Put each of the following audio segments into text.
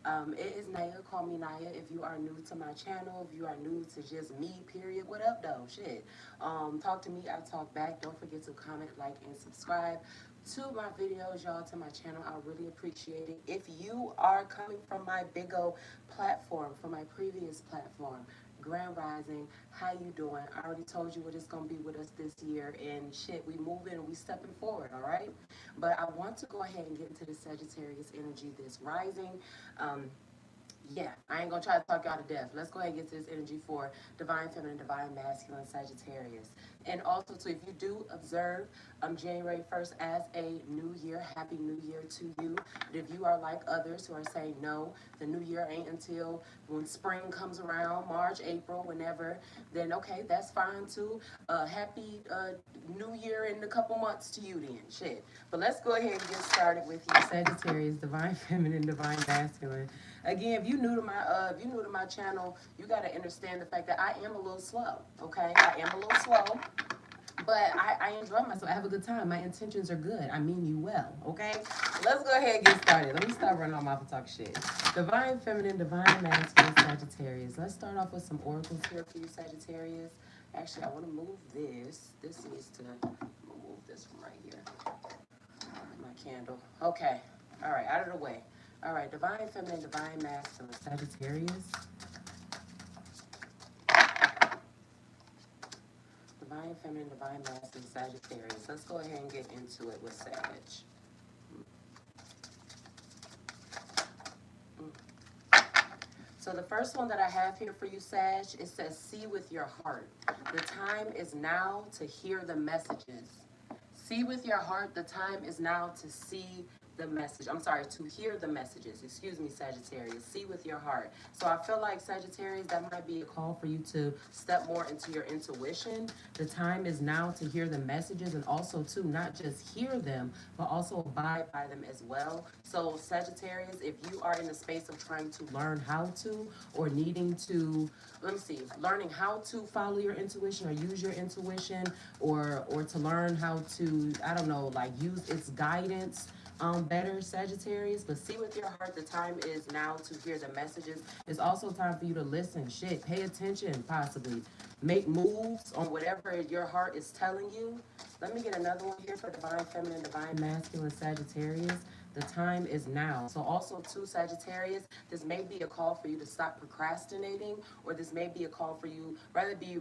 It is Naya. Call me Naya. If you are new to my channel, if you are new to just me, period, what up, though? Shit. Talk to me. I talk back. Don't forget to comment, like, and subscribe to my videos, y'all, to my channel. I really appreciate it. If you are coming from my big O platform, from my previous platform, Grand Rising, how you doing? I already told you what it's gonna be with us this year, and shit, we moving and we stepping forward, all right? But I want to go ahead and get into the Sagittarius energy this rising. Um, yeah, I ain't gonna try to talk y'all to death. Let's go ahead and get to this energy for divine feminine, divine masculine, Sagittarius. And also, too, if you do observe January 1st as a new year, happy new year to you. But if you are like others who are saying, no, the new year ain't until when spring comes around, March, April, whenever, then okay, that's fine too. Happy new year in a couple months to you then, shit. But let's go ahead and get started with you, Sagittarius, divine feminine, divine masculine. Again, if you new to my channel, you got to understand the fact that I am a little slow. Okay, I am a little slow, but I enjoy myself. I have a good time. My intentions are good. I mean you well. Okay, let's go ahead and get started. Let me stop running off my mouth and talk shit. Divine feminine, divine masculine, Sagittarius. Let's start off with some oracles here for you, Sagittarius. Actually, I want to move this. This needs to move this from right here. My candle. Okay. All right. Out of the way. All right, divine feminine, divine masculine, Sagittarius. Divine feminine, divine masculine, Sagittarius. Let's go ahead and get into it with Sag. So the first one that I have here for you, Sag, it says, see with your heart. The time is now to hear the messages. See with your heart, the time is now to see the message. I'm sorry, to hear the messages. Excuse me, Sagittarius. See with your heart. So I feel like, Sagittarius, that might be a call for you to step more into your intuition. The time is now to hear the messages, and also to not just hear them, but also abide by them as well. So Sagittarius, if you are in the space of trying to learn how to, or needing to, let me see, learning how to follow your intuition or use your intuition, or to learn how to, I don't know, like use its guidance better, Sagittarius. But see with your heart, the time is now to hear the messages. It's also time for you to listen. Shit, pay attention, possibly. Make moves on whatever your heart is telling you. Let me get another one here for divine feminine, divine masculine, Sagittarius. The time is now. So also too, Sagittarius, this may be a call for you to stop procrastinating, or this may be a call for you rather be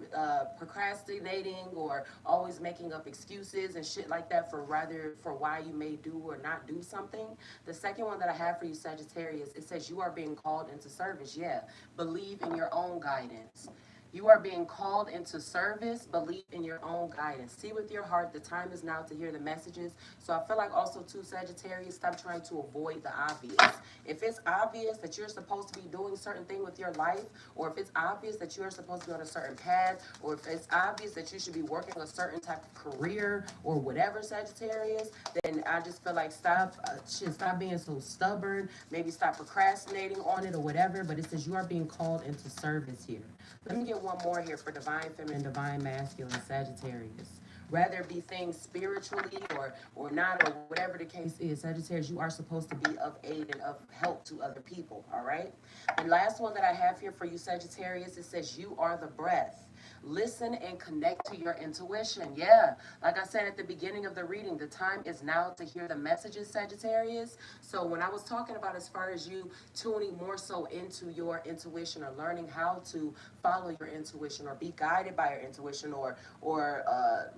procrastinating or always making up excuses and shit like that for why you may do or not do something. The second one that I have for you, Sagittarius, it says you are being called into service. Yeah, believe in your own guidance. You are being called into service. Believe in your own guidance. See with your heart. The time is now to hear the messages. So I feel like also too, Sagittarius, stop trying to avoid the obvious. If it's obvious that you're supposed to be doing a certain thing with your life, or if it's obvious that you're supposed to be on a certain path, or if it's obvious that you should be working a certain type of career or whatever, Sagittarius, then I just feel like stop being so stubborn. Maybe stop procrastinating on it or whatever. But it says you are being called into service here. Let me get one more here for divine feminine, divine masculine, Sagittarius. Rather it be things spiritually or not, or whatever the case is, Sagittarius, you are supposed to be of aid and of help to other people, all right? The last one that I have here for you, Sagittarius, it says you are the breath. Listen and connect to your intuition. Yeah, like I said at the beginning of the reading, the time is now to hear the messages, Sagittarius. So when I was talking about as far as you tuning more so into your intuition, or learning how to follow your intuition or be guided by your intuition, or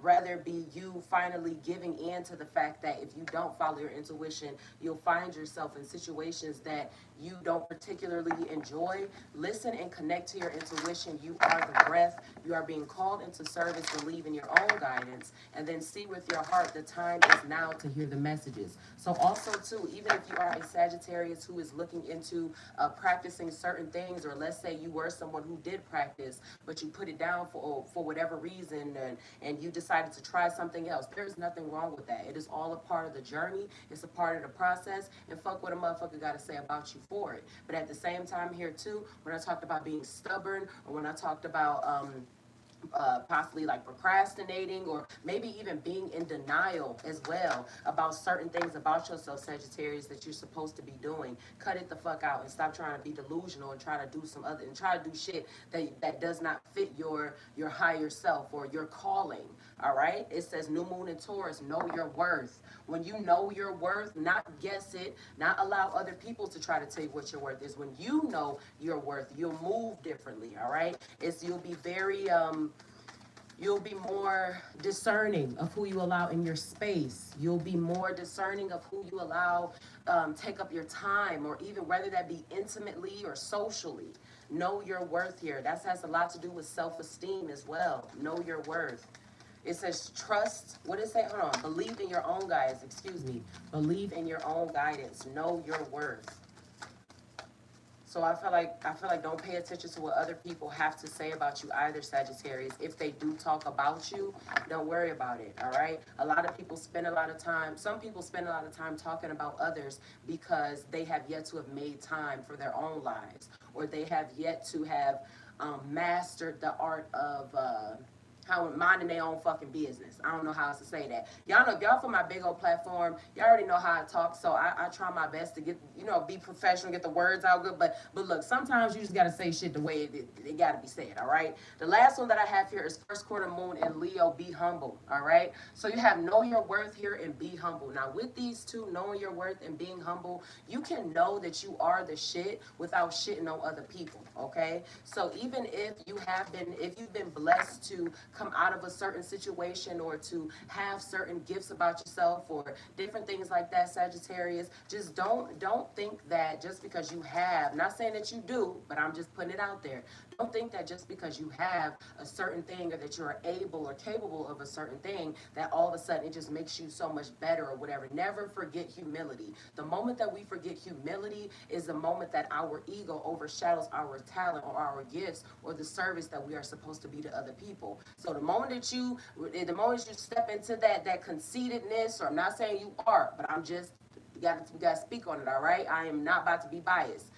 rather be you finally giving in to the fact that if you don't follow your intuition, you'll find yourself in situations that you don't particularly enjoy. Listen and connect to your intuition. You are the breath. You are being called into service. Believe in your own guidance, and then see with your heart, the time is now to hear the messages. So also too, even if you are a Sagittarius who is looking into practicing certain things, or let's say you were someone who did practice but you put it down for whatever reason, and you decided to try something else, there's nothing wrong with that. It is all a part of the journey. It's a part of the process, and fuck what a motherfucker got to say about you for it. But at the same time here too, when I talked about being stubborn, or when I talked about possibly like procrastinating, or maybe even being in denial as well about certain things about yourself, Sagittarius, that you're supposed to be doing. Cut it the fuck out and stop trying to be delusional and try to do some other and try to do shit that does not fit your higher self or your calling. All right, it says new moon in Taurus, know your worth. When you know your worth, not guess it, not allow other people to try to tell you what your worth is. When you know your worth, you'll move differently. All right, you'll be very you'll be more discerning of who you allow in your space. You'll be more discerning of who you allow take up your time, or even whether that be intimately or socially. Know your worth here. That has a lot to do with self-esteem as well. Know your worth. It says trust. What does it say? Hold on. Believe in your own guidance. Excuse me. Believe in your own guidance. Know your worth. So I feel like don't pay attention to what other people have to say about you either, Sagittarius. If they do talk about you, don't worry about it, all right? A lot of people spend a lot of time, some people spend a lot of time talking about others because they have yet to have made time for their own lives, or they have yet to have mastered the art of how minding their own fucking business. I don't know how else to say that. Y'all know, if y'all for my big old platform, y'all already know how I talk, so I try my best to get, be professional, get the words out good, but look, sometimes you just gotta say shit the way it gotta be said, all right? The last one that I have here is first quarter moon in Leo, be humble, all right? So you have know your worth here and be humble. Now with these two, knowing your worth and being humble, you can know that you are the shit without shitting on other people, okay? So even if you've been blessed to come out of a certain situation, or to have certain gifts about yourself, or different things like that, Sagittarius, just don't think that just because you have, not saying that you do, but I'm just putting it out there, don't think that just because you have a certain thing, or that you're able or capable of a certain thing, that all of a sudden it just makes you so much better or whatever. Never forget humility. The moment that we forget humility is the moment that our ego overshadows our talent or our gifts or the service that we are supposed to be to other people. So the moment that you step into that conceitedness, or I'm not saying you are, but I'm just, we gotta speak on it, all right? I am not about to be biased.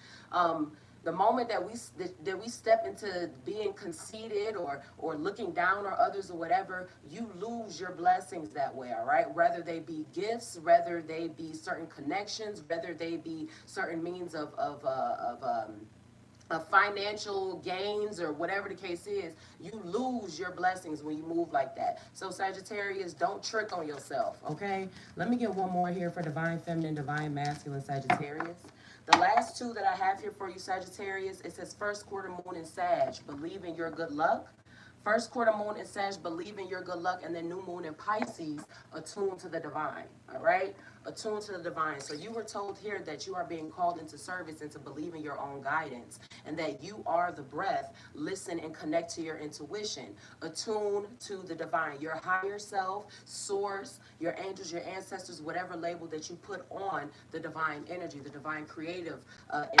The moment that we step into being conceited, or looking down on others or whatever, you lose your blessings that way, all right? Whether they be gifts, whether they be certain connections, whether they be certain means of financial gains, or whatever the case is, you lose your blessings when you move like that. So Sagittarius, don't trick on yourself, okay? Let me get one more here for Divine Feminine, Divine Masculine, Sagittarius. The last two that I have here for you, Sagittarius, it says first quarter moon in Sag, believe in your good luck. First quarter moon in Sag, believe in your good luck. And then new moon in Pisces, attune to the divine, all right? Attune to the divine. So you were told here that you are being called into service and to believe in your own guidance, and that you are the breath. Listen and connect to your intuition. Attune to the divine, your higher self, source, your angels, your ancestors, whatever label that you put on the divine energy, the divine creative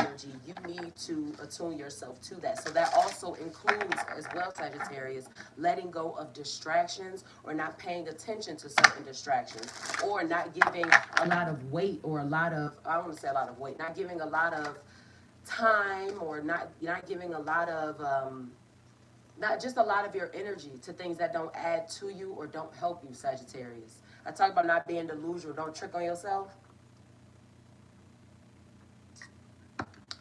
energy. You need to attune yourself to that. So that also includes as well, Sagittarius, letting go of distractions, or not paying attention to certain distractions, or not giving a lot of weight, or I don't want to say a lot of weight, not giving a lot of time, or not giving a lot of not just a lot of your energy to things that don't add to you or don't help you, Sagittarius. I talk about not being delusional. Don't trick on yourself.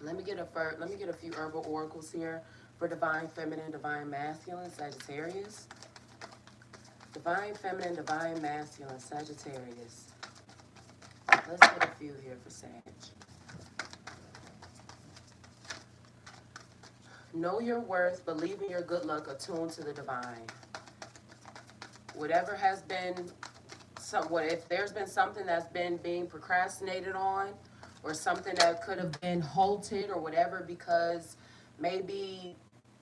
Let me get a few herbal oracles here for Divine Feminine, Divine Masculine, Sagittarius. Divine Feminine, Divine Masculine, Sagittarius. Let's get a few here for Sag. Know your worth, believe in your good luck, attune to the divine. Whatever has been, if there's been something that's been being procrastinated on, or something that could have been halted or whatever, because maybe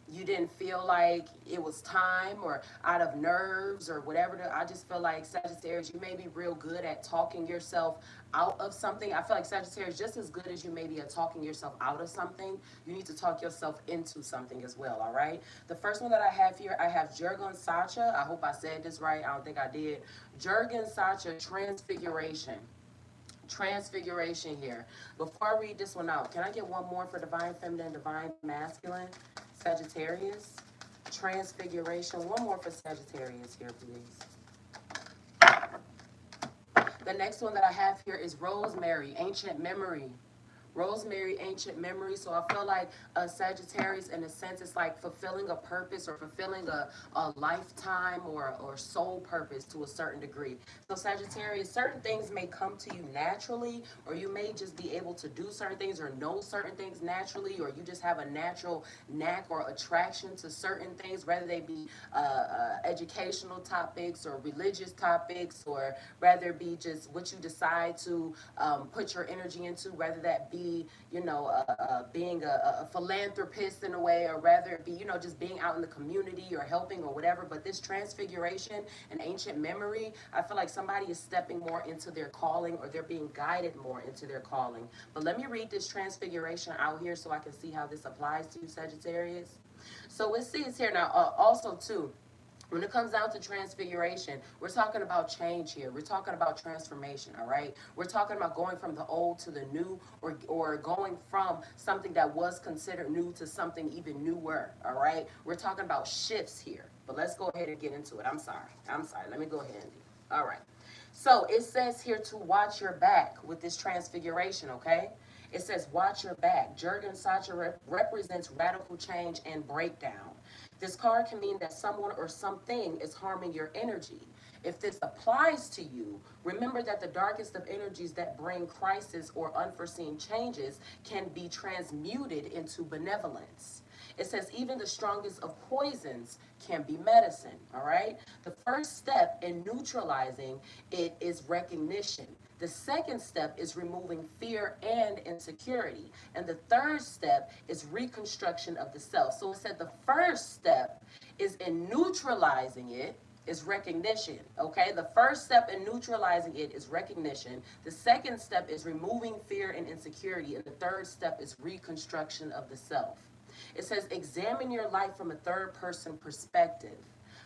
you didn't feel like it was time, or out of nerves, or whatever. I just feel like, Sagittarius, you may be real good at talking yourself out of something. I feel like, Sagittarius, just as good as you may be at talking yourself out of something, you need to talk yourself into something as well, all right? The first one that I have here, I have Jurgen Sacha. I hope I said this right. I don't think I did. Jurgen Sacha, Transfiguration. Transfiguration here. Before I read this one out, can I get one more for Divine Feminine, Divine Masculine, Sagittarius? Transfiguration. One more for Sagittarius here, please. The next one that I have here is Rosemary, Ancient Memory. Rosemary, Ancient Memory. So I feel like Sagittarius, in a sense, it's like fulfilling a purpose or fulfilling a lifetime or soul purpose to a certain degree. So Sagittarius, certain things may come to you naturally, or you may just be able to do certain things or know certain things naturally, or you just have a natural knack or attraction to certain things, whether they be educational topics or religious topics, or whether it be just what you decide to put your energy into, whether that be, being a philanthropist in a way, or rather it be, just being out in the community or helping or whatever. But this transfiguration and ancient memory, I feel like somebody is stepping more into their calling, or they're being guided more into their calling. But let me read this transfiguration out here so I can see how this applies to you, Sagittarius. So it says here now, also too, when it comes down to transfiguration, we're talking about change here. We're talking about transformation, all right? We're talking about going from the old to the new, or going from something that was considered new to something even newer, all right? We're talking about shifts here. But let's go ahead and get into it. I'm sorry. Let me go ahead and all right. So it says here to watch your back with this transfiguration, okay? It says watch your back. Jurgen Sacha represents radical change and breakdown. This card can mean that someone or something is harming your energy. If this applies to you, remember that the darkest of energies that bring crisis or unforeseen changes can be transmuted into benevolence. It says even the strongest of poisons can be medicine, all right? The first step in neutralizing it is recognition. The second step is removing fear and insecurity. And the third step is reconstruction of the self. So it said the first step is in neutralizing it, is recognition, okay? The first step in neutralizing it is recognition. The second step is removing fear and insecurity. And the third step is reconstruction of the self. It says examine your life from a third person perspective.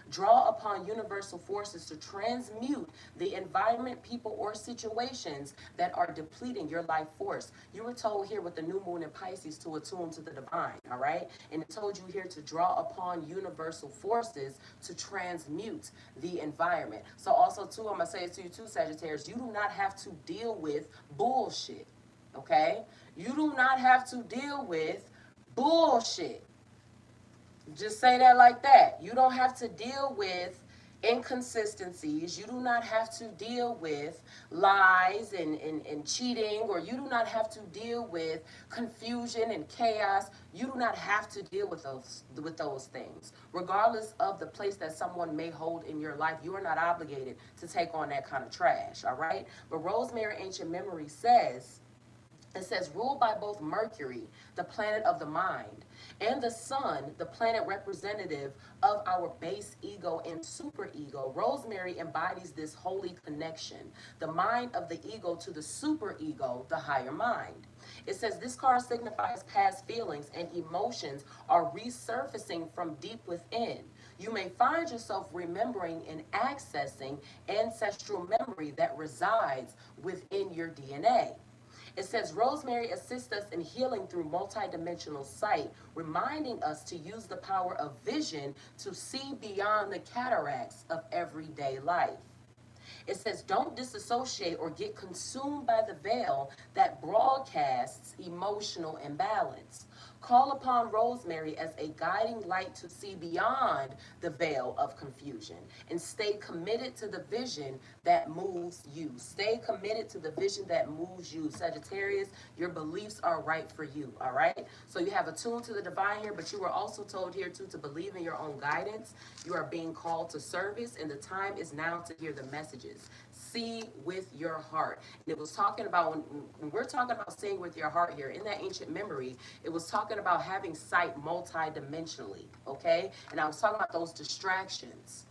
Draw upon universal forces to transmute the environment, people, or situations that are depleting your life force. You were told here with the new moon in Pisces to attune to the divine, all right? And it told you here to draw upon universal forces to transmute the environment. So also, too, I'm going to say it to you, too, Sagittarius, you do not have to deal with bullshit, okay? You do not have to deal with bullshit. Just say that like that. You don't have to deal with inconsistencies. You do not have to deal with lies and cheating, or you do not have to deal with confusion and chaos. You do not have to deal with those things. Regardless of the place that someone may hold in your life, you are not obligated to take on that kind of trash, all right? But Rosemary Ancient Memory says, it says, ruled by both Mercury, the planet of the mind, and the sun, the planet representative of our base ego and superego, Rosemary embodies this holy connection, the mind of the ego to the superego, the higher mind. It says this card signifies past feelings and emotions are resurfacing from deep within. You may find yourself remembering and accessing ancestral memory that resides within your DNA. It says Rosemary assists us in healing through multidimensional sight, reminding us to use the power of vision to see beyond the cataracts of everyday life. It says don't disassociate or get consumed by the veil that broadcasts emotional imbalance. Call upon Rosemary as a guiding light to see beyond the veil of confusion and stay committed to the vision that moves you. Stay committed to the vision that moves you. Sagittarius, your beliefs are right for you, all right? So you have attuned to the divine here, but you were also told here too to believe in your own guidance. You are being called to service, and the time is now to hear the messages. See with your heart. And it was talking about, when we're talking about seeing with your heart here, in that ancient memory, it was talking about having sight multidimensionally, okay? And I was talking about those distractions.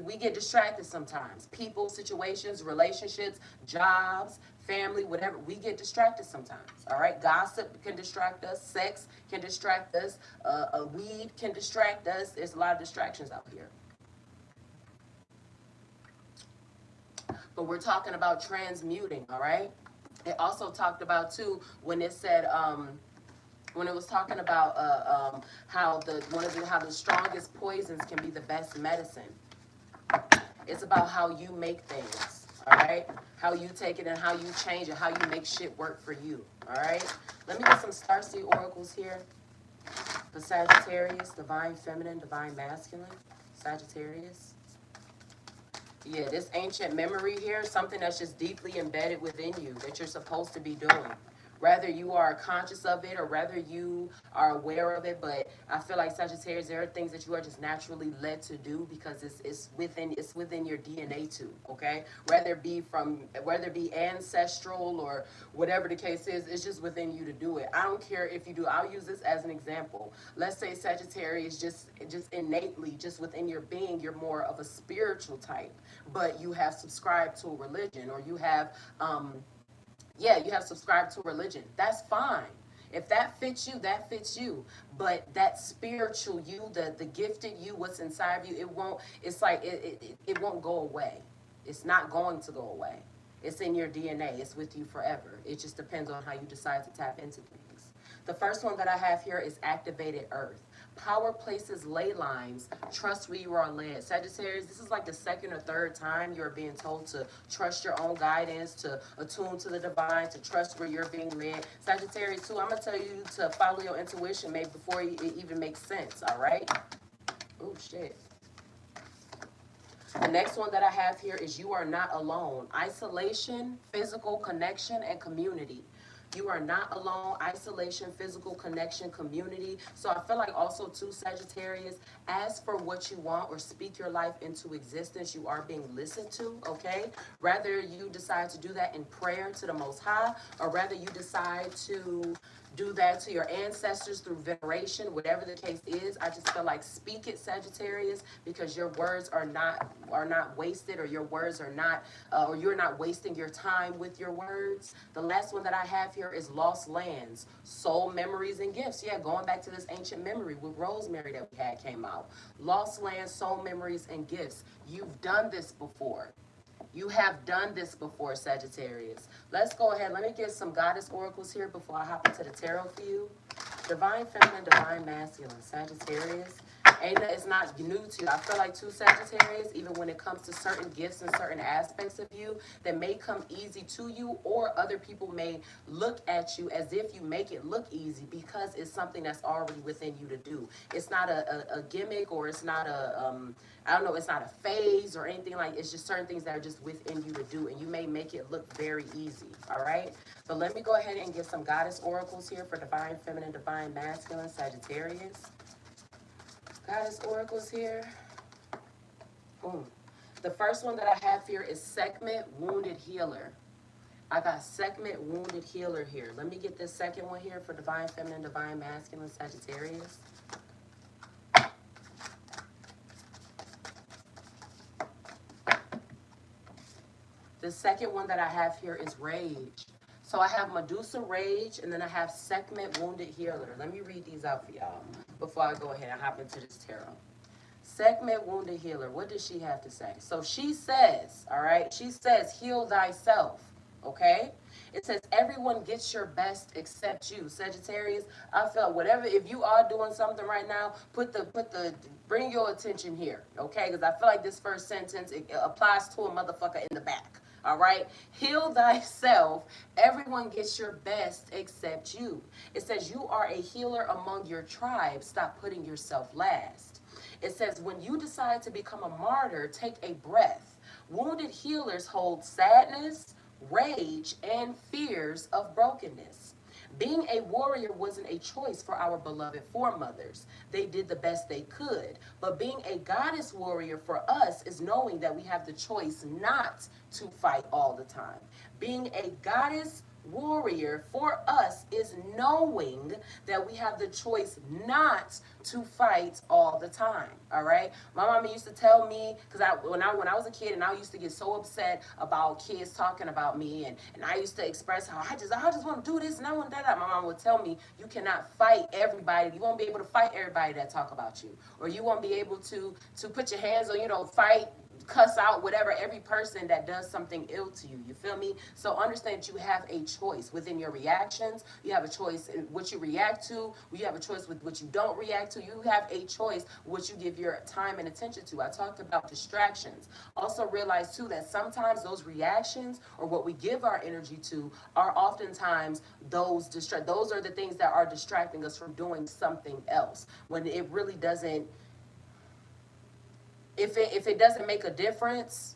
We get distracted sometimes. People, situations, relationships, jobs, family, whatever. We get distracted sometimes, all right? Gossip can distract us. Sex can distract us. Weed can distract us. There's a lot of distractions out here. But we're talking about transmuting, all right? It also talked about, too, when it said, when it was talking about how how the strongest poisons can be the best medicine. It's about how you make things, all right? How you take it and how you change it, how you make shit work for you, all right? Let me get some starseed oracles here. The Sagittarius, divine feminine, divine masculine. Sagittarius. Yeah, this ancient memory here, something that's just deeply embedded within you that you're supposed to be doing. Whether you are conscious of it or whether you are aware of it, but I feel like Sagittarius, there are things that you are just naturally led to do because it's within your DNA too, okay? Whether it be ancestral or whatever the case is, it's just within you to do it. I don't care if you do. I'll use this as an example. Let's say Sagittarius just innately, just within your being, you're more of a spiritual type, but you have subscribed to a religion or you have you have subscribed to religion. That's fine. If that fits you, that fits you. But that spiritual you, the gifted you, what's inside of you, it won't go away. It's not going to go away. It's in your DNA. It's with you forever. It just depends on how you decide to tap into things. The first one that I have here is activated earth. Power places, ley lines, trust where you are led. Sagittarius, this is like the second or third time you're being told to trust your own guidance, to attune to the divine, to trust where you're being led. Sagittarius, too, I'm going to tell you to follow your intuition maybe before it even makes sense, all right? Oh, shit. The next one that I have here is you are not alone. Isolation, physical connection, and community. You are not alone. Isolation, physical connection, community. So I feel like also too, Sagittarius, ask for what you want or speak your life into existence. You are being listened to, okay? Rather you decide to do that in prayer to the Most High, or rather you decide to do that to your ancestors through veneration, whatever the case is. I just feel like speak it, Sagittarius, because your words are not wasted, or your words are not, or you're not wasting your time with your words. The last one that I have here is lost lands, soul memories and gifts. Yeah, going back to this ancient memory with Rosemary that we had came out. Lost lands, soul memories and gifts. You've done this before. You have done this before, Sagittarius. Let's go ahead. Let me get some goddess oracles here before I hop into the tarot for you. Divine feminine, divine masculine, Sagittarius. It's not new to you. I feel like too, Sagittarius, even when it comes to certain gifts and certain aspects of you that may come easy to you, or other people may look at you as if you make it look easy because it's something that's already within you to do. It's not a gimmick, or it's not I don't know, it's not a phase or anything like. It's just certain things that are just within you to do, and you may make it look very easy, all right? So let me go ahead and get some goddess oracles here for divine feminine, divine masculine, Sagittarius. Goddess oracles here. Boom. The first one that I have here is segment wounded healer. I got segment wounded healer here. Let me get this second one here for divine feminine, divine masculine, Sagittarius. The second one that I have here is rage. So I have Medusa Rage, and then I have Segment Wounded Healer. Let me read these out for y'all before I go ahead and hop into this tarot. Segment Wounded Healer, what does she have to say? So she says, all right, she says, heal thyself, okay? It says, everyone gets your best except you. Sagittarius, I felt whatever, if you are doing something right now, bring your attention here, okay? Because I feel like this first sentence, it applies to a motherfucker in the back. All right, heal thyself. Everyone gets your best except you. It says you are a healer among your tribe. Stop putting yourself last. It says when you decide to become a martyr, take a breath. Wounded healers hold sadness, rage, and fears of brokenness. Being a warrior wasn't a choice for our beloved foremothers. They did the best they could. But being a goddess warrior for us is knowing that we have the choice not to fight all the time. Being a goddess warrior for us is knowing that we have the choice not to fight all the time. All right, my mama used to tell me, because when I was a kid, and I used to get so upset about kids talking about me, and I used to express how I just want to do this and I want that. My mom would tell me, you cannot fight everybody. You won't be able to fight everybody that talk about you, or you won't be able to put your hands on, fight cuss out whatever every person that does something ill to you. You feel me? So understand that you have a choice within your reactions. You have a choice in what you react to. You have a choice with what you don't react to. You have a choice what you give your time and attention to. I talked about distractions. Also realize too that sometimes those reactions or what we give our energy to are oftentimes those are the things that are distracting us from doing something else when it really doesn't. If it doesn't make a difference,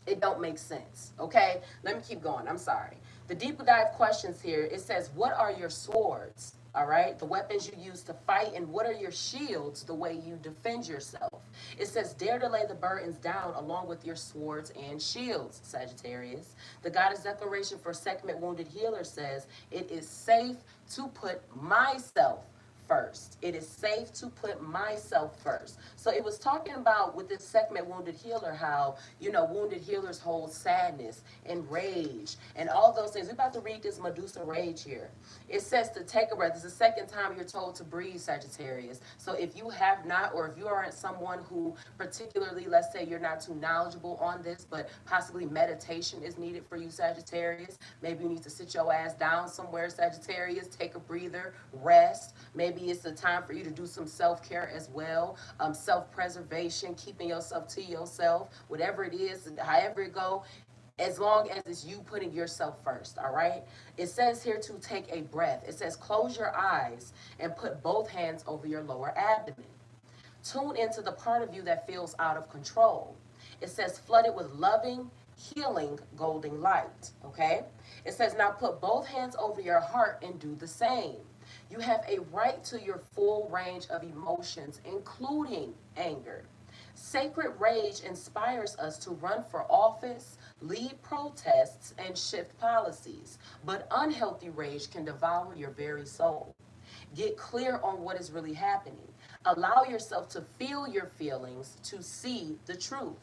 it don't make sense. Okay, let me keep going. I'm sorry. The deeper dive questions here, it says, what are your swords? All right, the weapons you use to fight, and what are your shields, the way you defend yourself? It says, dare to lay the burdens down along with your swords and shields, Sagittarius. The goddess declaration for segment wounded healer says, it is safe to put myself first. It is safe to put myself first. So it was talking about with this segment, Wounded Healer, how, wounded healers hold sadness and rage and all those things. We're about to read this Medusa rage here. It says to take a breath. It's the second time you're told to breathe, Sagittarius. So if you have not, or if you aren't someone who particularly, let's say you're not too knowledgeable on this, but possibly meditation is needed for you, Sagittarius. Maybe you need to sit your ass down somewhere, Sagittarius, take a breather, rest. Maybe it's a time for you to do some self-care as well, self-preservation, keeping yourself to yourself, whatever it is, however it go, as long as it's you putting yourself first, all right? It says here to take a breath. It says close your eyes and put both hands over your lower abdomen. Tune into the part of you that feels out of control. It says flood it with loving, healing, golden light, okay? It says now put both hands over your heart and do the same. You have a right to your full range of emotions, including anger. Sacred rage inspires us to run for office, lead protests, and shift policies. But unhealthy rage can devour your very soul. Get clear on what is really happening. Allow yourself to feel your feelings to see the truth.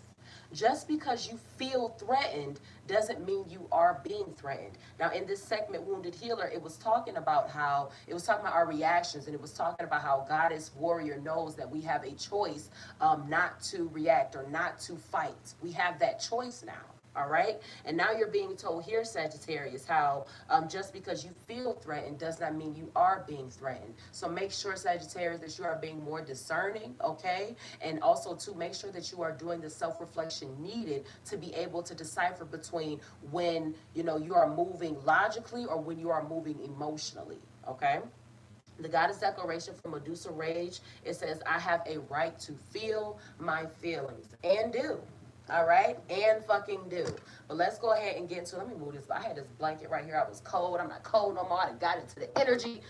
Just because you feel threatened doesn't mean you are being threatened. Now, in this segment, Wounded Healer, it was talking about our reactions, and it was talking about how Goddess Warrior knows that we have a choice not to react or not to fight. We have that choice now. All right. And now you're being told here, Sagittarius, how just because you feel threatened does not mean you are being threatened. So make sure, Sagittarius, that you are being more discerning. OK. And also to make sure that you are doing the self-reflection needed to be able to decipher between when, you are moving logically or when you are moving emotionally. OK. The Goddess Declaration from Medusa Rage, it says, I have a right to feel my feelings and do. All right, and fucking do. But let's go ahead and get into it. Let me move this. I had this blanket right here. I was cold. I'm not cold no more. I got into the energy.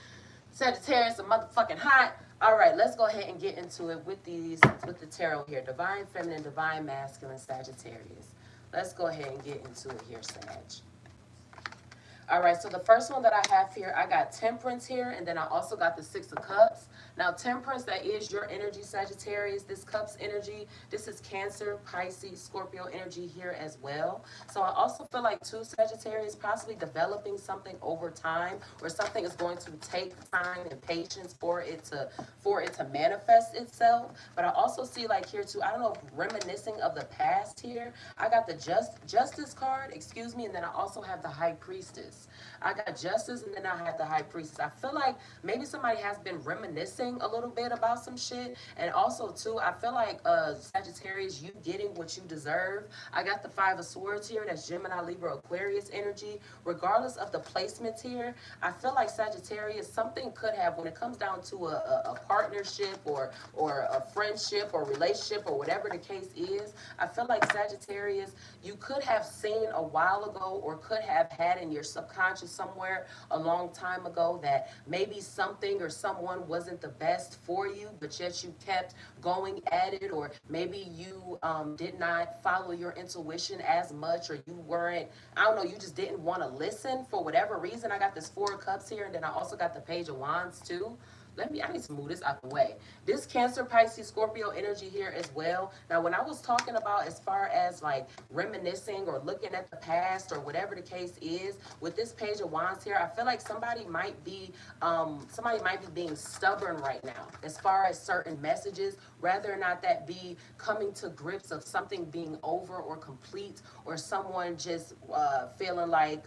Sagittarius, I'm motherfucking hot. All right, let's go ahead and get into it with the tarot here. Divine Feminine, Divine Masculine, Sagittarius. Let's go ahead and get into it here, Sag. All right, so the first one that I have here, I got Temperance here, and then I also got the Six of Cups. Now, Temperance, that is your energy, Sagittarius. This Cups energy, this is Cancer, Pisces, Scorpio energy here as well. So I also feel like, too, Sagittarius, possibly developing something over time, or something is going to take time and patience for it to manifest itself. But I also see, like, here, too, I don't know if reminiscing of the past here. I got the Justice card, excuse me, and then I also have the High Priestess. I got Justice, and then I have the High Priestess. I feel like maybe somebody has been reminiscing a little bit about some shit. And also, too, I feel like Sagittarius, you getting what you deserve. I got the Five of Swords here. That's Gemini, Libra, Aquarius energy. Regardless of the placements here, I feel like Sagittarius, something could have, when it comes down to a partnership or a friendship or relationship or whatever the case is, I feel like Sagittarius, you could have seen a while ago or could have had in your subconscious somewhere a long time ago that maybe something or someone wasn't the best for you, but yet you kept going at it, or maybe you did not follow your intuition as much, or you weren't, I don't know, you just didn't want to listen for whatever reason. I got this Four of Cups here, and then I also got the Page of Wands too. I need to move this out the way. This Cancer, Pisces, Scorpio energy here as well. Now, when I was talking about as far as like reminiscing or looking at the past or whatever the case is, with this Page of Wands here, I feel like somebody might be being stubborn right now as far as certain messages, whether or not that be coming to grips of something being over or complete, or someone just feeling like,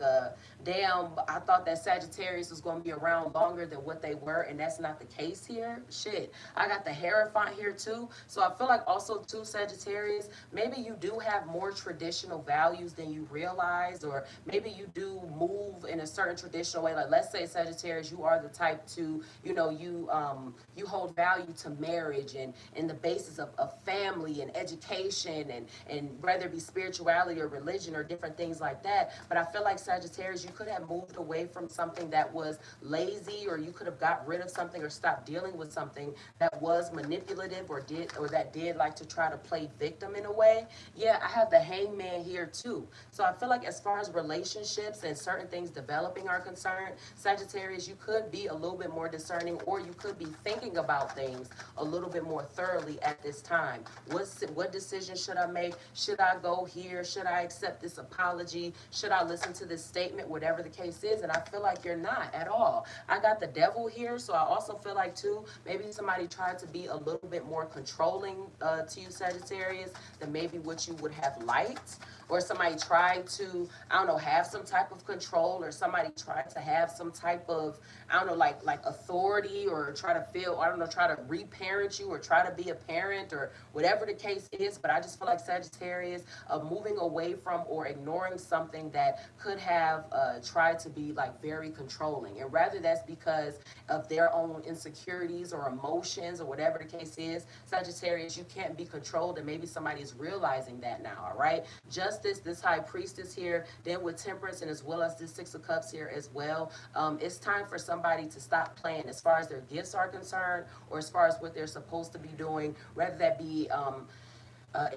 damn, I thought that Sagittarius was going to be around longer than what they were, and that's not the case here. Shit, I got the Hierophant here too. So I feel like also too, Sagittarius, maybe you do have more traditional values than you realize, or maybe you do move in a certain traditional way. Like, let's say, Sagittarius, you are the type to, you hold value to marriage and the basis of family and education, and whether it be spirituality or religion or different things like that. But I feel like, Sagittarius, you could have moved away from something that was lazy, or you could have got rid of something or stopped dealing with something that was manipulative, or that did like to try to play victim in a way. Yeah, I have the Hangman here too. So I feel like as far as relationships and certain things developing are concerned, Sagittarius, you could be a little bit more discerning, or you could be thinking about things a little bit more thoroughly at this time. What decision should I make? Should I go here? Should I accept this apology? Should I listen to this statement? Whatever the case is. And I feel like you're not at all. I got the Devil here, so I also feel like too, maybe somebody tried to be a little bit more controlling to you, Sagittarius, than maybe what you would have liked. Or somebody tried to, I don't know, have some type of control, or somebody tried to have some type of, I don't know, like authority, or try to feel, I don't know, try to reparent you, or try to be a parent, or whatever the case is. But I just feel like, Sagittarius, moving away from or ignoring something that could have tried to be like very controlling. And rather that's because of their own insecurities or emotions or whatever the case is, Sagittarius, you can't be controlled, and maybe somebody is realizing that now, all right? Justice, this High Priestess here, then with Temperance, and as well as this Six of Cups here as well. It's time for somebody to stop playing as far as their gifts are concerned, or as far as what they're supposed to be doing, whether that be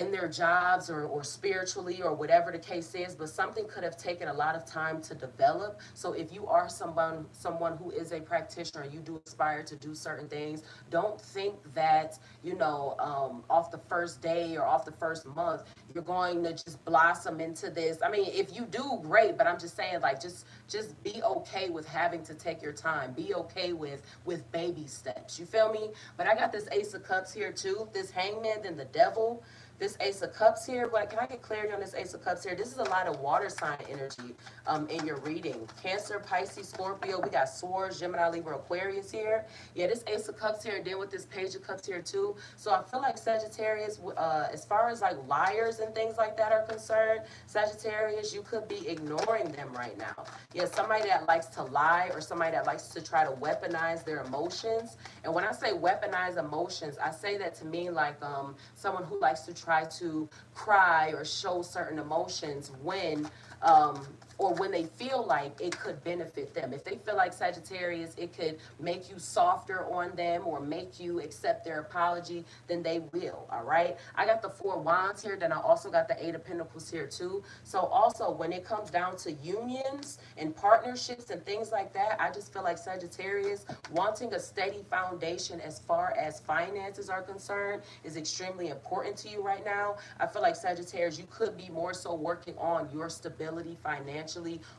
in their jobs, or spiritually, or whatever the case is. But something could have taken a lot of time to develop. So if you are someone who is a practitioner, and you do aspire to do certain things, don't think that, off the first day or off the first month, you're going to just blossom into this. I mean, if you do, great, but I'm just saying, like, just be okay with having to take your time. Be okay with baby steps. You feel me? But I got this Ace of Cups here too, this Hangman, then the Devil. This Ace of Cups here, but can I get clarity on this Ace of Cups here? This is a lot of water sign energy in your reading. Cancer, Pisces, Scorpio. We got Swords, Gemini, Libra, Aquarius here. Yeah, this Ace of Cups here, and then with this Page of Cups here too. So I feel like, Sagittarius, as far as like liars and things like that are concerned, Sagittarius, you could be ignoring them right now. Yeah, somebody that likes to lie, or somebody that likes to try to weaponize their emotions. And when I say weaponize emotions, I say that to mean like someone who likes to try to cry or show certain emotions when or when they feel like it could benefit them. If they feel like, Sagittarius, it could make you softer on them or make you accept their apology, then they will, all right? I got the Four Wands here, then I also got the Eight of Pentacles here too. So also, when it comes down to unions and partnerships and things like that, I just feel like, Sagittarius, wanting a steady foundation as far as finances are concerned is extremely important to you right now. I feel like, Sagittarius, you could be more so working on your stability financially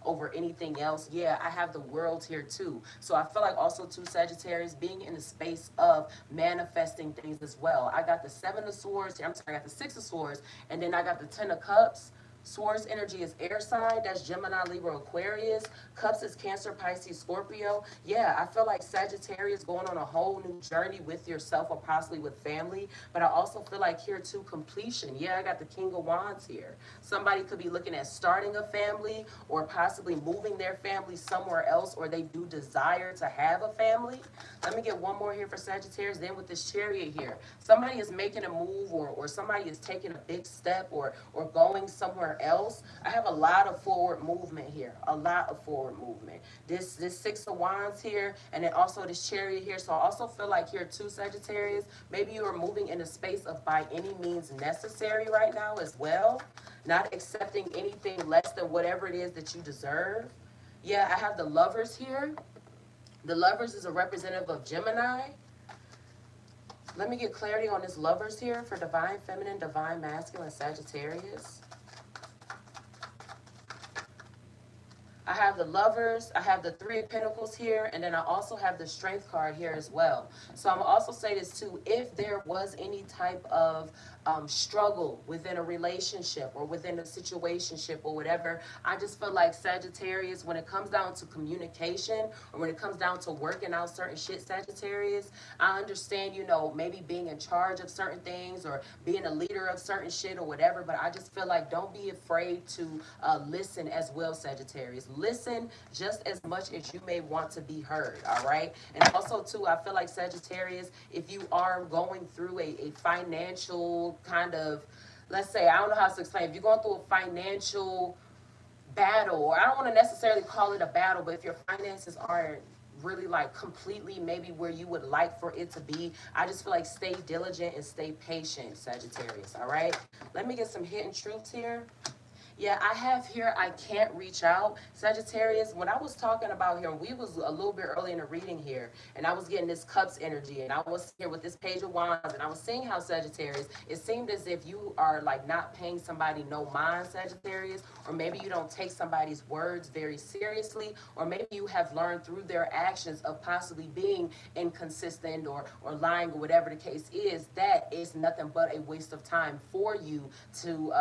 over anything else. Yeah, I have the World here too. So I feel like also too, Sagittarius, being in the space of manifesting things as well. I got the Seven of Swords. I'm sorry, I got the Six of Swords, and then I got the Ten of Cups. Swords energy is air sign. That's Gemini, Libra, Aquarius. Cups is Cancer, Pisces, Scorpio. Yeah, I feel like, Sagittarius, going on a whole new journey with yourself, or possibly with family. But I also feel like here too, completion. Yeah, I got the King of Wands here. Somebody could be looking at starting a family, or possibly moving their family somewhere else, or they do desire to have a family. Let me get one more here for Sagittarius. Then with this Chariot here, somebody is making a move, or somebody is taking a big step, or going somewhere else. I have a lot of forward movement here, a lot of forward movement. This Six of Wands here, and then also this Chariot here. So I also feel like here too, Sagittarius, maybe you are moving in a space of by any means necessary right now as well, not accepting anything less than whatever it is that you deserve. Yeah, I have the Lovers here. The Lovers is a representative of Gemini. Let me get clarity on this Lovers here for Divine Feminine, Divine Masculine, Sagittarius. I have the Lovers, I have the Three of Pentacles here, and then I also have the Strength card here as well. So I'm also say this too, if there was any type of struggle within a relationship or within a situationship or whatever, I just feel like Sagittarius, when it comes down to communication or when it comes down to working out certain shit, Sagittarius, I understand, you know, maybe being in charge of certain things or being a leader of certain shit or whatever, but I just feel like don't be afraid to listen as well, Sagittarius. Listen just as much as you may want to be heard, all right? And also, too, I feel like Sagittarius, if you are going through a financial kind of, let's say, I don't know how to explain, if you're going through a financial battle, or I don't want to necessarily call it a battle, but if your finances aren't really like completely maybe where you would like for it to be, I just feel like stay diligent and stay patient, Sagittarius, all right? Let me get some hidden truths here. Yeah, I have here, I can't reach out. Sagittarius, when I was talking about here, we was a little bit early in the reading here, and I was getting this Cups energy, and I was here with this Page of Wands, and I was seeing how, Sagittarius, it seemed as if you are like not paying somebody no mind, Sagittarius, or maybe you don't take somebody's words very seriously, or maybe you have learned through their actions of possibly being inconsistent or lying or whatever the case is, that is nothing but a waste of time for you to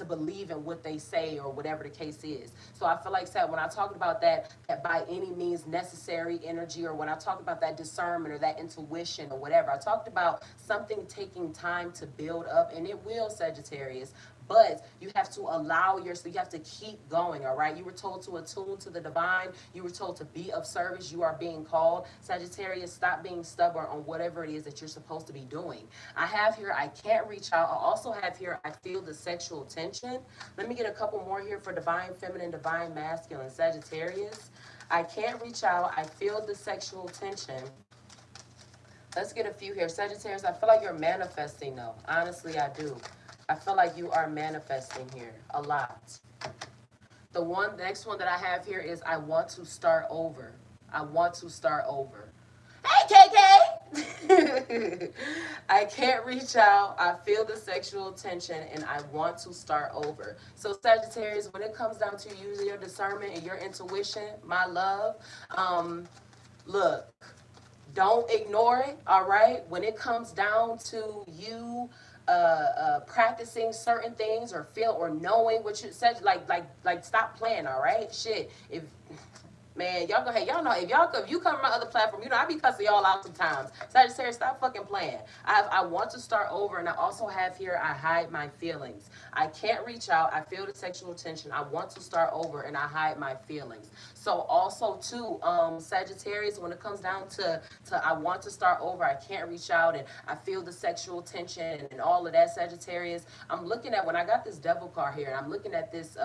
believe in what they say or whatever the case is. So I feel like when I talk about that by any means necessary energy, or when I talk about that discernment or that intuition or whatever, I talked about something taking time to build up, and it will, Sagittarius. But you have to allow you have to keep going, all right? You were told to attune to the divine. You were told to be of service. You are being called. Sagittarius, stop being stubborn on whatever it is that you're supposed to be doing. I have here, I can't reach out. I also have here, I feel the sexual tension. Let me get a couple more here for Divine Feminine, Divine Masculine, Sagittarius. I can't reach out. I feel the sexual tension. Let's get a few here. Sagittarius, I feel like you're manifesting though. Honestly, I do. I feel like you are manifesting here a lot. The next one that I have here is I want to start over. I want to start over. Hey, KK! I can't reach out. I feel the sexual tension and I want to start over. So Sagittarius, when it comes down to using your discernment and your intuition, my love, look, don't ignore it, all right? When it comes down to you practicing certain things or feel or knowing what you said, like stop playing, all right? Shit, if man, y'all go, hey, y'all know, if you come on my other platform, you know, I be cussing y'all out sometimes. Sagittarius, stop fucking playing. I want to start over, and I also have here, I hide my feelings. I can't reach out. I feel the sexual tension. I want to start over, and I hide my feelings. So also, too, Sagittarius, when it comes down to I want to start over, I can't reach out, and I feel the sexual tension and all of that, Sagittarius, I'm looking at, when I got this Devil card here, and I'm looking at this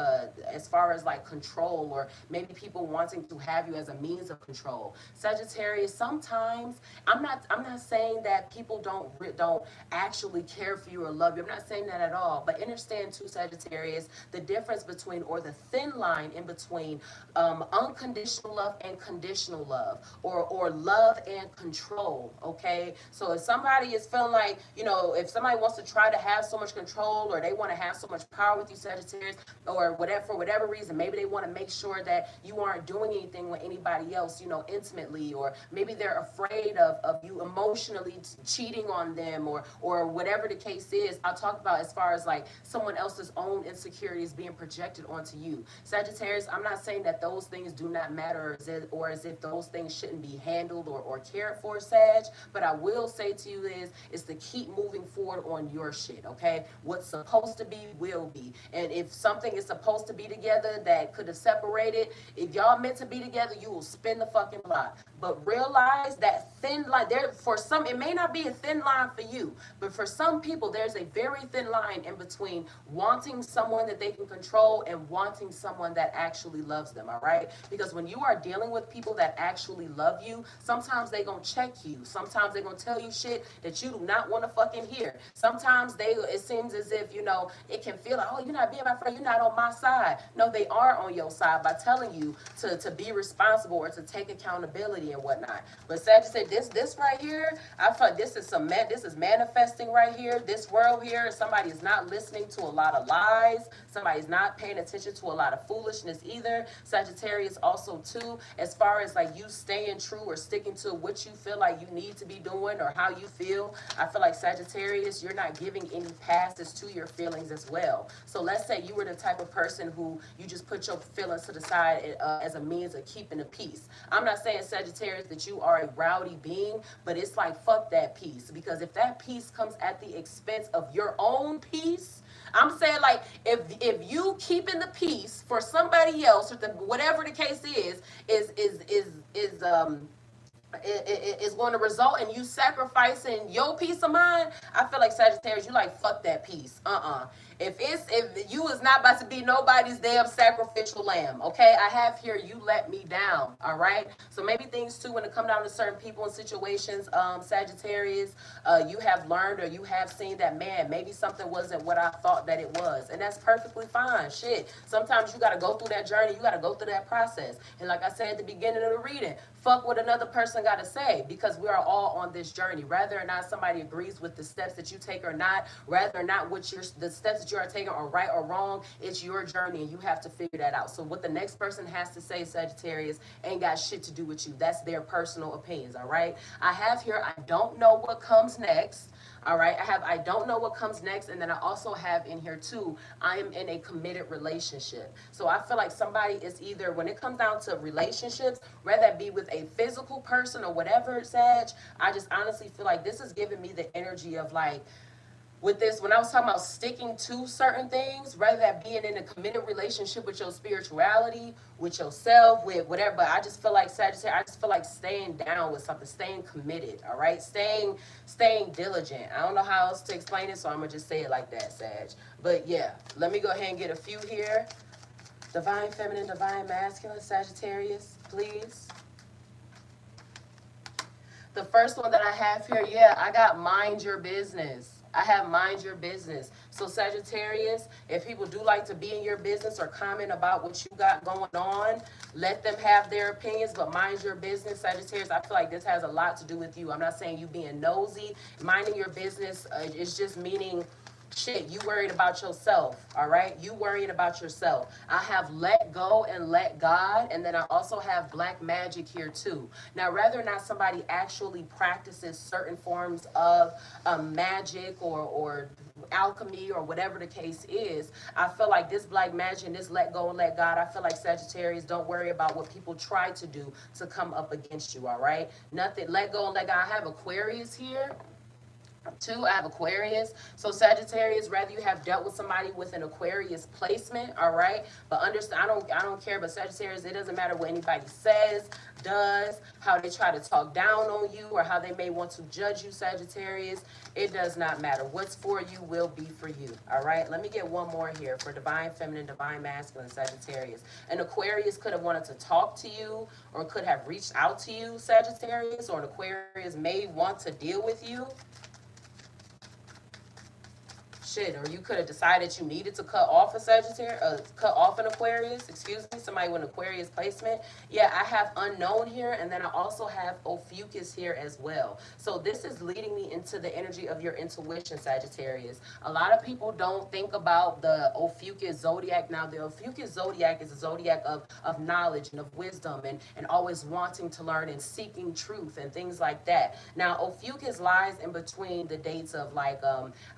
as far as like control, or maybe people wanting to have you as a means of control. Sagittarius, sometimes I'm not saying that people don't actually care for you or love you. I'm not saying that at all. But understand too, Sagittarius, the difference between, or the thin line in between unconditional love and conditional love, or love and control. Okay, so if somebody is feeling like, you know, if somebody wants to try to have so much control, or they want to have so much power with you, Sagittarius, or whatever, for whatever reason, maybe they want to make sure that you aren't doing anything with anybody else, you know, intimately, or maybe they're afraid of you emotionally cheating on them, or whatever the case is. I'll talk about as far as like someone else's own insecurities being projected onto you. Sagittarius, I'm not saying that those things do not matter, or as if those things shouldn't be handled or cared for, Sag, but I will say to you is to keep moving forward on your shit, okay? What's supposed to be will be. And if something is supposed to be together that could have separated, if y'all meant to be together, you will spin the fucking block. But realize that thin line, there for some, it may not be a thin line for you, but for some people, there's a very thin line in between wanting someone that they can control and wanting someone that actually loves them, all right? Because when you are dealing with people that actually love you, sometimes they gonna check you. Sometimes they gonna tell you shit that you do not want to fucking hear. Sometimes it seems as if, you know, it can feel like, oh, you're not being my friend, you're not on my side. No, they are on your side by telling you to be be responsible or to take accountability and whatnot. But Sagittarius, this right here, I feel like this is manifesting right here. This world here, somebody is not listening to a lot of lies. Somebody's not paying attention to a lot of foolishness either. Sagittarius also too, as far as like you staying true or sticking to what you feel like you need to be doing or how you feel. I feel like Sagittarius, you're not giving any passes to your feelings as well. So let's say you were the type of person who you just put your feelings to the side as a means of keeping the peace. I'm not saying, Sagittarius, that you are a rowdy being, but it's like, fuck that peace. Because if that peace comes at the expense of your own peace, I'm saying, like, if you keeping the peace for somebody else, or whatever the case is going to result in you sacrificing your peace of mind, I feel like, Sagittarius, you like, fuck that peace. If you is not about to be nobody's damn sacrificial lamb, okay? I have here, you let me down, all right? So maybe things too, when it come down to certain people and situations, Sagittarius, you have learned or you have seen that, man, maybe something wasn't what I thought that it was, and that's perfectly fine. Shit, sometimes you got to go through that journey, you got to go through that process, and like I said at the beginning of the reading, fuck what another person got to say, because we are all on this journey. Whether or not somebody agrees with the steps that you take or not, whether or not the steps that you are taking are right or wrong, it's your journey and you have to figure that out. So what the next person has to say, Sagittarius, ain't got shit to do with you. That's their personal opinions, all right? I have here, I don't know what comes next. All right, I don't know what comes next, and then I also have in here too, I am in a committed relationship. So I feel like somebody is either, when it comes down to relationships, whether that be with a physical person or whatever, Sag, I just honestly feel like this is giving me the energy of like, with this, when I was talking about sticking to certain things, rather than being in a committed relationship with your spirituality, with yourself, with whatever, but I just feel like, Sagittarius, I just feel like staying down with something, staying committed, all right? Staying diligent. I don't know how else to explain it, so I'm going to just say it like that, Sag. But yeah, let me go ahead and get a few here. Divine Feminine, Divine Masculine, Sagittarius, please. The first one that I have here, yeah, I got mind your business. I have mind your business. So Sagittarius, if people do like to be in your business or comment about what you got going on, let them have their opinions, but mind your business, Sagittarius. I feel like this has a lot to do with you. I'm not saying you being nosy. Minding your business is just meaning, shit, you worried about yourself, all right? You worried about yourself. I have let go and let God, and then I also have black magic here too. Now, whether or not somebody actually practices certain forms of magic or alchemy or whatever the case is, I feel like this black magic and this let go and let God, I feel like, Sagittarius, don't worry about what people try to do to come up against you, all right? Nothing, let go and let God. I have Aquarius here. Two, I have Aquarius. So Sagittarius, rather you have dealt with somebody with an Aquarius placement, all right? But understand, I don't care, but Sagittarius, it doesn't matter what anybody says, does, how they try to talk down on you, or how they may want to judge you, Sagittarius. It does not matter. What's for you will be for you, all right? Let me get one more here for Divine Feminine, Divine Masculine, Sagittarius. An Aquarius could have wanted to talk to you or could have reached out to you, Sagittarius, or an Aquarius may want to deal with you. Or you could have decided you needed to cut off a Sagittarius, cut off an Aquarius, excuse me, somebody with an Aquarius placement. Yeah, I have unknown here, and then I also have Ophiuchus here as well. So this is leading me into the energy of your intuition, Sagittarius. A lot of people don't think about the Ophiuchus zodiac. Now, the Ophiuchus zodiac is a zodiac of knowledge and of wisdom and always wanting to learn and seeking truth and things like that. Now, Ophiuchus lies in between the dates of like,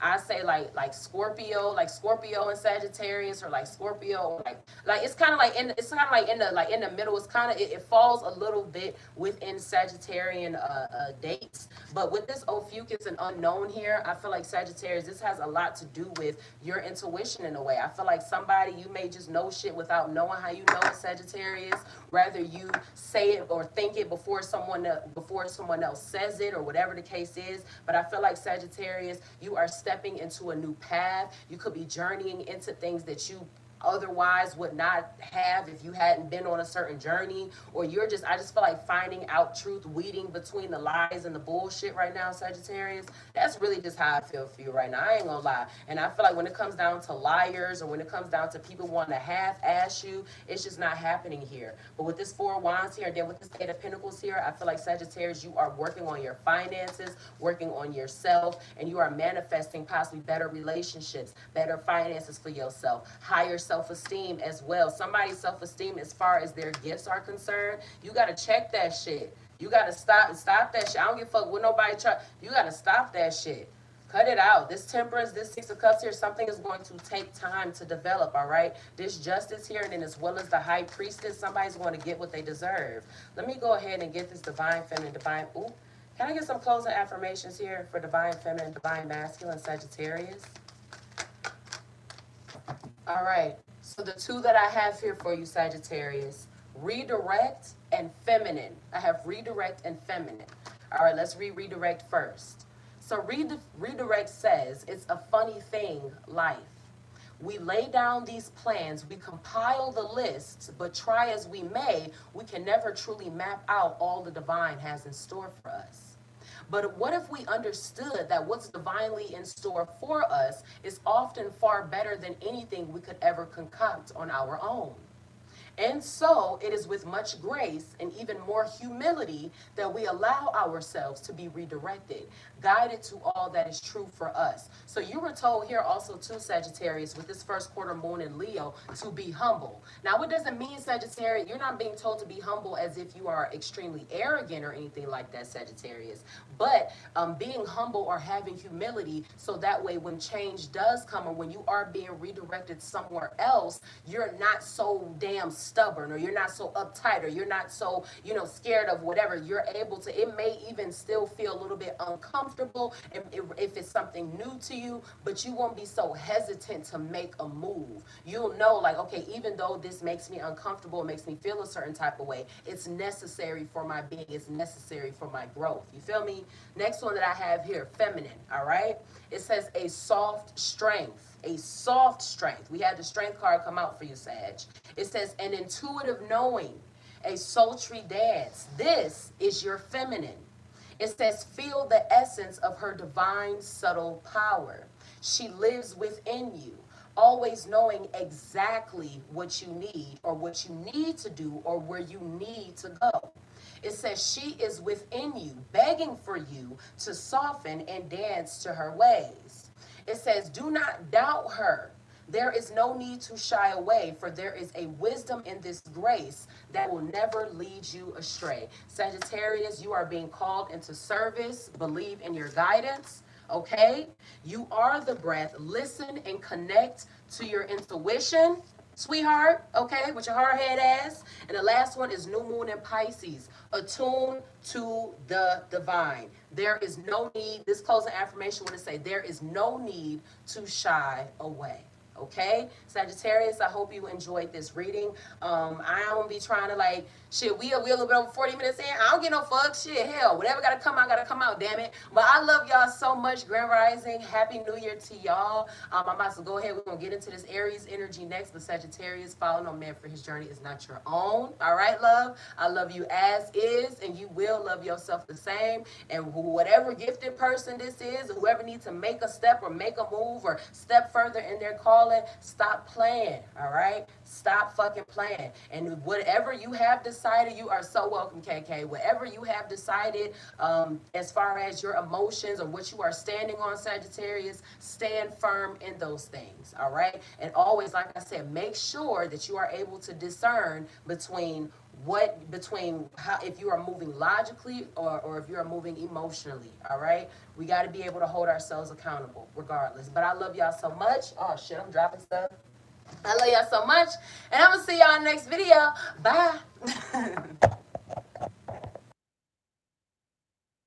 I say like Scorpio and Sagittarius, or like Scorpio, like it's kind of like in the middle. It's kind of it falls a little bit within Sagittarian dates. But with this Ophiuchus and unknown here, I feel like, Sagittarius, this has a lot to do with your intuition in a way. I feel like somebody, you may just know shit without knowing how you know it, Sagittarius. Rather you say it or think it before someone else says it, or whatever the case is. But I feel like, Sagittarius, you are stepping into a new path. You could be journeying into things that you otherwise would not have if you hadn't been on a certain journey, or I just feel like finding out truth, weeding between the lies and the bullshit right now, Sagittarius. That's really just how I feel for you right now. I ain't gonna lie. And I feel like when it comes down to liars, or when it comes down to people wanting to half-ass you, it's just not happening here. But with this Four of Wands here, and then with this Eight of Pentacles here, I feel like Sagittarius, you are working on your finances, working on yourself, and you are manifesting possibly better relationships, better finances for yourself, higher self-esteem as well. Somebody's self-esteem as far as their gifts are concerned, you got to check that shit. You got to stop that shit. I don't give a fuck what nobody try. You got to stop that shit. Cut it out. This Temperance, this Six of Cups here, something is going to take time to develop, all right? This Justice here, and then as well as the High Priestess, somebody's going to get what they deserve. Let me go ahead and get this Divine Feminine, Divine... Ooh. Can I get some closing affirmations here for Divine Feminine, Divine Masculine, Sagittarius? All right. So the two that I have here for you, Sagittarius, redirect and feminine. I have redirect and feminine. All right, let's read redirect first. So redirect says, it's a funny thing, life. We lay down these plans, we compile the lists, but try as we may, we can never truly map out all the divine has in store for us. But what if we understood that what's divinely in store for us is often far better than anything we could ever concoct on our own? And so it is with much grace and even more humility that we allow ourselves to be redirected, guided to all that is true for us. So you were told here also too, Sagittarius, with this first quarter moon in Leo, to be humble. Now, what does it mean, Sagittarius? You're not being told to be humble as if you are extremely arrogant or anything like that, Sagittarius. But being humble or having humility, so that way when change does come, or when you are being redirected somewhere else, you're not so damn stubborn, or you're not so uptight, or you're not so, scared of whatever. You're able to, it may even still feel a little bit uncomfortable if it's something new to you, but you won't be so hesitant to make a move. You'll know, like, okay, even though this makes me uncomfortable, it makes me feel a certain type of way, it's necessary for my being, it's necessary for my growth. You feel me? Next one that I have here, feminine, all right? It says a soft strength. A soft strength. We had the strength card come out for you, Sag. It says an intuitive knowing, a sultry dance. This is your feminine. It says feel the essence of her divine subtle power. She lives within you, always knowing exactly what you need, or what you need to do, or where you need to go. It says she is within you, begging for you to soften and dance to her ways. It says, do not doubt her. There is no need to shy away, for there is a wisdom in this grace that will never lead you astray. Sagittarius, you are being called into service. Believe in your guidance, okay? You are the breath. Listen and connect to your intuition, sweetheart, okay, with your hard head ass. And the last one is new moon in Pisces. Attune to the divine. There is no need, this closing affirmation want to say, there is no need to shy away. Okay, Sagittarius, I hope you enjoyed this reading. I don't be trying to like, shit, we a little bit over 40 minutes in. I don't get no fuck, shit, hell, whatever gotta come out, damn it. But I love y'all so much. Grand Rising, Happy New Year to y'all. I'm about to go ahead, we're gonna get into this Aries energy next, but Sagittarius, follow no man for his journey is not your own. All right, love, I love you as is, and you will love yourself the same. And whatever gifted person this is, whoever needs to make a step or make a move or step further in their call, stop playing, all right? Stop fucking playing. And whatever you have decided, you are so welcome, KK. Whatever you have decided as far as your emotions or what you are standing on, Sagittarius, stand firm in those things, all right? And always, like I said, make sure that you are able to discern between how, if you are moving logically or if you are moving emotionally, all right? We got to be able to hold ourselves accountable regardless. But I love y'all so much. Oh shit, I'm dropping stuff. I love y'all so much, and I'm gonna see y'all in the next video. Bye.